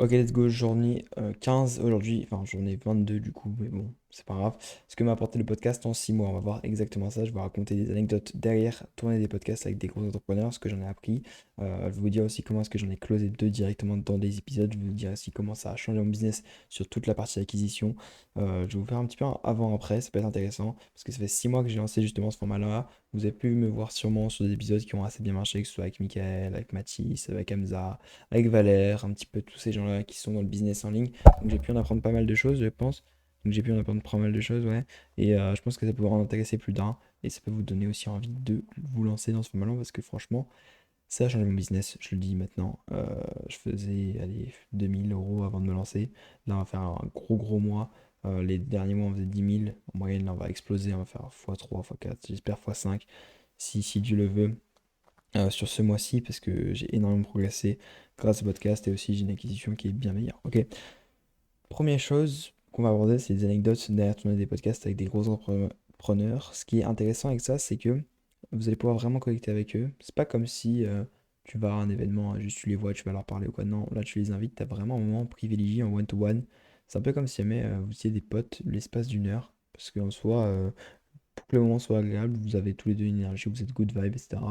Ok, let's go, journée 15 aujourd'hui, enfin journée 22 du coup, mais bon, c'est pas grave. Ce que m'a apporté le podcast en 6 mois, on va voir exactement ça. Je vais raconter des anecdotes derrière tourner des podcasts avec des gros entrepreneurs, ce que j'en ai appris. Je vais vous dire aussi comment est-ce que j'en ai closé deux directement dans des épisodes. Je vais vous dire aussi comment ça a changé mon business sur toute la partie acquisition. Je vais vous faire un petit peu un avant-après, ça peut être intéressant, parce que ça fait 6 mois que j'ai lancé justement ce format-là. Vous avez pu me voir sûrement sur des épisodes qui ont assez bien marché, que ce soit avec Michael, avec Mathis, avec Hamza, avec Valère, un petit peu tous ces gens-là qui sont dans le business en ligne. Donc j'ai pu en apprendre pas mal de choses, je pense. Donc j'ai pu en apprendre pas mal de choses, ouais. Et je pense que ça peut en intéresser plus d'un. Et ça peut vous donner aussi envie de vous lancer dans ce format-là parce que franchement, ça a changé mon business, je le dis maintenant. Je faisais, allez, 2000 € avant de me lancer. Là, on va faire un gros gros mois. Les derniers mois, on faisait 10 000. En moyenne, là, on va exploser. On va faire x3, x4, j'espère x5, si Dieu le veut sur ce mois-ci parce que j'ai énormément progressé grâce au podcast et aussi j'ai une acquisition qui est bien meilleure. Ok. Première chose qu'on va aborder, c'est des anecdotes derrière tourner des podcasts avec des gros entrepreneurs. Ce qui est intéressant avec ça, c'est que vous allez pouvoir vraiment connecter avec eux. C'est pas comme si tu vas à un événement, juste tu les vois, tu vas leur parler ou quoi. Non, là tu les invites, tu as vraiment un moment privilégié en one-to-one. C'est un peu comme si jamais vous étiez des potes l'espace d'une heure. Parce qu'en soi, pour que le moment soit agréable, vous avez tous les deux une énergie, vous êtes good vibe, etc.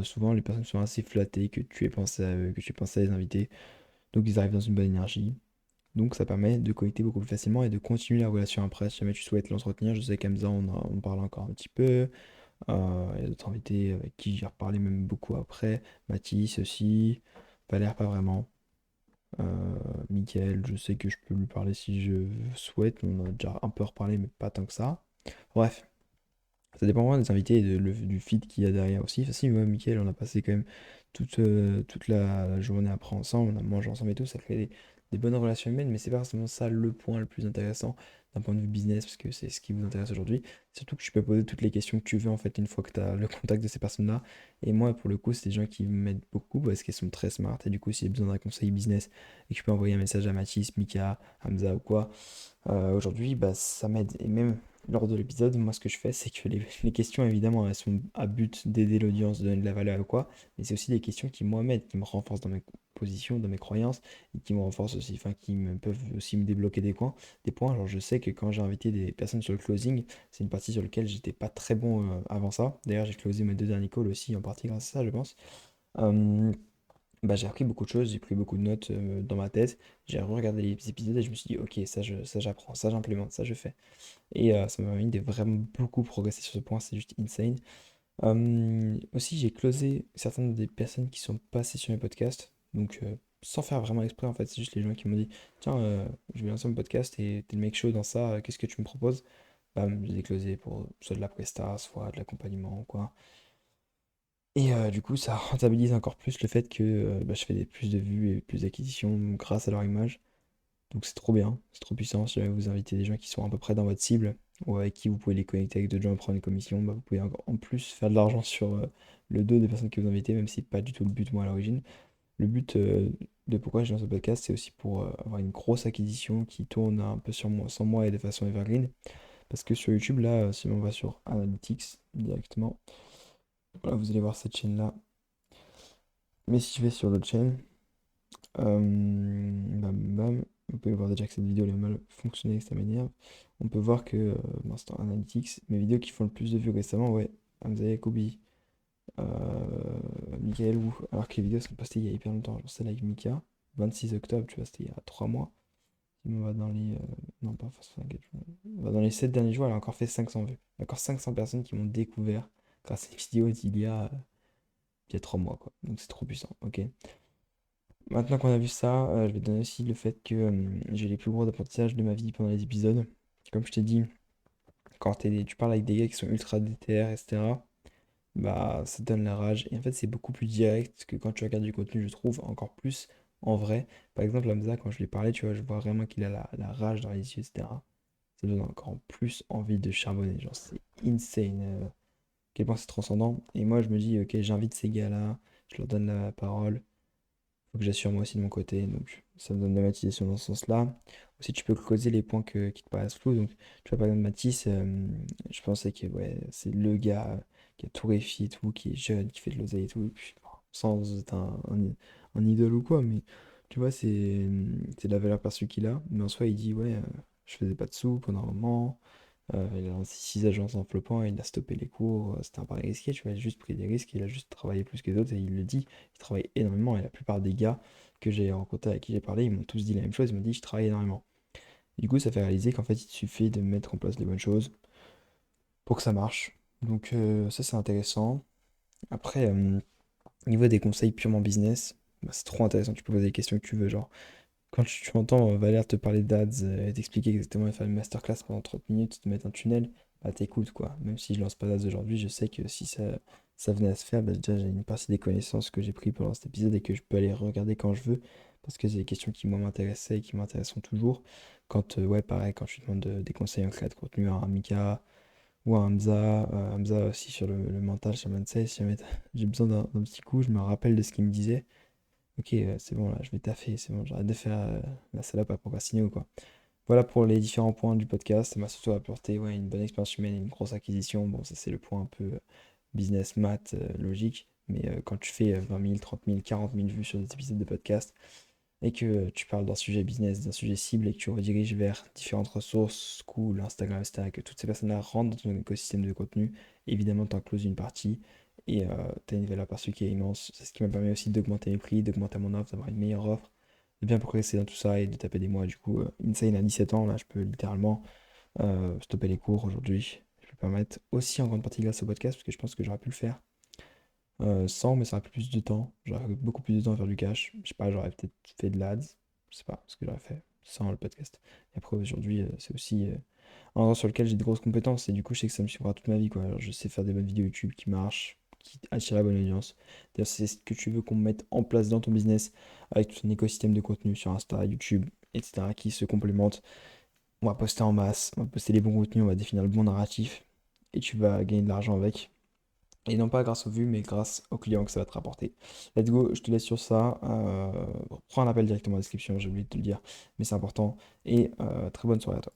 Souvent, les personnes sont assez flattées que tu aies pensé à eux, que tu aies pensé à les inviter. Donc, ils arrivent dans une bonne énergie. Donc, ça permet de connecter beaucoup plus facilement et de continuer la relation après. Si jamais tu souhaites l'entretenir, je sais qu'Amza, on parle encore un petit peu. Il y a d'autres invités avec qui j'ai reparlé même beaucoup après. Mathis aussi. Valère, pas vraiment. Mickaël, je sais que je peux lui parler si je souhaite. On en a déjà un peu reparlé, mais pas tant que ça. Bref, ça dépend vraiment des invités et du feed qu'il y a derrière aussi. Enfin, si, moi, Mickaël, on a passé quand même toute la journée après ensemble, on a mangé ensemble et tout, ça crée des bonnes relations humaines, mais c'est pas forcément ça le point le plus intéressant d'un point de vue business, parce que c'est ce qui vous intéresse aujourd'hui. Surtout que tu peux poser toutes les questions que tu veux en fait une fois que tu as le contact de ces personnes-là. Et moi, pour le coup, c'est des gens qui m'aident beaucoup parce qu'ils sont très smart. Et du coup, s'il y a besoin d'un conseil business et que je peux envoyer un message à Mathis, Mika, Hamza ou quoi, aujourd'hui, bah, ça m'aide. Et même lors de l'épisode, moi, ce que je fais, c'est que les questions, évidemment, elles sont à but d'aider l'audience, de donner de la valeur ou quoi. Mais c'est aussi des questions qui, moi, m'aident, qui me renforcent dans mes positions, dans mes croyances, et qui me renforcent aussi, enfin, peuvent aussi me débloquer des points. Alors, je sais que quand j'ai invité des personnes sur le closing, c'est une partie sur laquelle j'étais pas très bon avant ça. D'ailleurs, j'ai closé mes deux derniers calls aussi, en partie grâce à ça, je pense. Euh, bah, j'ai appris beaucoup de choses, j'ai pris beaucoup de notes dans ma tête, j'ai regardé les épisodes et je me suis dit, ok, ça j'apprends, ça j'implémente, ça je fais. Et ça m'a permis de vraiment beaucoup progresser sur ce point, c'est juste insane. Aussi, j'ai closé certaines des personnes qui sont passées sur mes podcasts, donc sans faire vraiment exprès en fait, c'est juste les gens qui m'ont dit, tiens, je vais lancer mon podcast et t'es le mec chaud dans ça, qu'est-ce que tu me proposes? Bam, je les ai closés pour soit de la presta, soit de l'accompagnement ou quoi. Et du coup, ça rentabilise encore plus le fait que bah, je fais plus de vues et plus d'acquisitions grâce à leur image. Donc c'est trop bien, c'est trop puissant. Si jamais vous invitez des gens qui sont à peu près dans votre cible ou avec qui vous pouvez les connecter avec d'autres gens et prendre une commission, bah, vous pouvez encore en plus faire de l'argent sur le dos des personnes que vous invitez, même si c'est pas du tout le but moi à l'origine. Le but de pourquoi je lance ce podcast, c'est aussi pour avoir une grosse acquisition qui tourne un peu sur moi, sans moi et de façon evergreen. Parce que sur YouTube, là, si on va sur Analytics directement, voilà, vous allez voir cette chaîne-là. Mais si je vais sur l'autre chaîne, bam, bam, vous pouvez voir déjà que cette vidéo elle a mal fonctionné, que ça m'énerve. On peut voir que, l'instant Analytics, mes vidéos qui font le plus de vues récemment, ouais, Hamza Yacoubi, Michael Wu, alors que les vidéos sont postées il y a hyper longtemps. Genre celle avec Mika, 26 octobre, tu vois, c'était il y a 3 mois. Si on va dans les. Non, pas forcément. On va dans les 7 derniers jours, elle a encore fait 500 vues. Il y a encore 500 personnes qui m'ont découvert grâce à une vidéo il y a 3 mois, quoi. Donc c'est trop puissant, ok. Maintenant qu'on a vu ça, je vais te donner aussi le fait que j'ai les plus gros apprentissages de ma vie pendant les épisodes. Comme je t'ai dit, quand tu parles avec des gars qui sont ultra DTR, etc., bah ça te donne la rage. Et en fait, c'est beaucoup plus direct que quand tu regardes du contenu, je trouve, encore plus en vrai. Par exemple, Hamza, quand je lui parlais, tu vois, je vois vraiment qu'il a la rage dans les yeux, etc. Ça donne encore plus envie de charbonner. Genre, c'est insane. Quel point c'est transcendant. Et moi, je me dis, ok, j'invite ces gars-là, je leur donne la parole. Faut que j'assure moi aussi de mon côté, donc ça me donne de la motivation dans ce sens-là. Aussi, tu peux creuser les points qui te paraissent flous. Donc, tu vois, par exemple, Mathis, je pensais que ouais, c'est le gars qui a tout réussi et tout, qui est jeune, qui fait de l'oseille et tout, et puis, bon, sans être un idole ou quoi, mais Tu vois, c'est la valeur perçue qu'il a. Mais en soi, il dit, ouais, je faisais pas de sous pendant un moment. Il a lancé 6 agences en floppant, il a stoppé les cours. C'était un pari risqué, tu vois, il a juste pris des risques, il a juste travaillé plus que les autres et il le dit, il travaille énormément. Et la plupart des gars que j'ai rencontrés, avec qui j'ai parlé, ils m'ont tous dit la même chose, ils m'ont dit, je travaille énormément. Du coup, ça fait réaliser qu'en fait, il suffit de mettre en place les bonnes choses pour que ça marche. Donc, ça, c'est intéressant. Après, au niveau des conseils purement business, bah, c'est trop intéressant. Tu peux poser les questions que tu veux. Genre, quand tu entends Valère te parler d'ads et t'expliquer exactement, faire une masterclass pendant 30 minutes, te mettre un tunnel, bah t'écoutes quoi. Même si je lance pas d'ads aujourd'hui, je sais que si ça venait à se faire, bah, déjà j'ai une partie des connaissances que j'ai pris pendant cet épisode et que je peux aller regarder quand je veux. Parce que c'est des questions qui moi m'intéressaient et qui m'intéresseront toujours. Quand, ouais, pareil, quand tu demandes des conseils en créa de contenu à un Mika ou à Hamza aussi sur le mental, sur le mindset, si jamais j'ai besoin d'un petit coup, je me rappelle de ce qu'il me disait. Ok, c'est bon, là, je vais taffer, c'est bon, j'arrête de faire la salope à procrastiner ou quoi. Voilà pour les différents points du podcast. Ça m'a surtout apporté ouais, une bonne expérience humaine et une grosse acquisition. Bon, ça, c'est le point un peu business, maths, logique. Mais quand tu fais 20 000, 30 000, 40 000 vues sur des épisodes de podcast et que tu parles d'un sujet business, d'un sujet cible et que tu rediriges vers différentes ressources, School, Instagram, etc., que toutes ces personnes-là rentrent dans ton écosystème de contenu, évidemment, tu en closes une partie et tu as une valeur perçue qui est immense. C'est ce qui m'a permis aussi d'augmenter mes prix, d'augmenter mon offre, d'avoir une meilleure offre, de bien progresser dans tout ça et de taper des mois. Du coup, Insane à 17 ans, là, je peux littéralement stopper les cours aujourd'hui. Je peux me permettre aussi en grande partie grâce au podcast, parce que je pense que j'aurais pu le faire sans, mais ça aurait pris plus de temps. J'aurais eu beaucoup plus de temps à faire du cash. Je sais pas, j'aurais peut-être fait de l'ads. Je sais pas ce que j'aurais fait sans le podcast. Et après, aujourd'hui, c'est aussi un endroit sur lequel j'ai de grosses compétences. Et du coup, je sais que ça me suivra toute ma vie, quoi. Alors, je sais faire des bonnes vidéos YouTube qui marchent, qui attirent la bonne audience. D'ailleurs, c'est ce que tu veux qu'on mette en place dans ton business avec tout un écosystème de contenu sur Insta, YouTube, etc. qui se complémentent. On va poster en masse, on va poster les bons contenus, on va définir le bon narratif. Et tu vas gagner de l'argent avec. Et non pas grâce aux vues, mais grâce aux clients que ça va te rapporter. Let's go, je te laisse sur ça. Prends un appel directement en description, j'ai oublié de te le dire, mais c'est important. Et très bonne soirée à toi.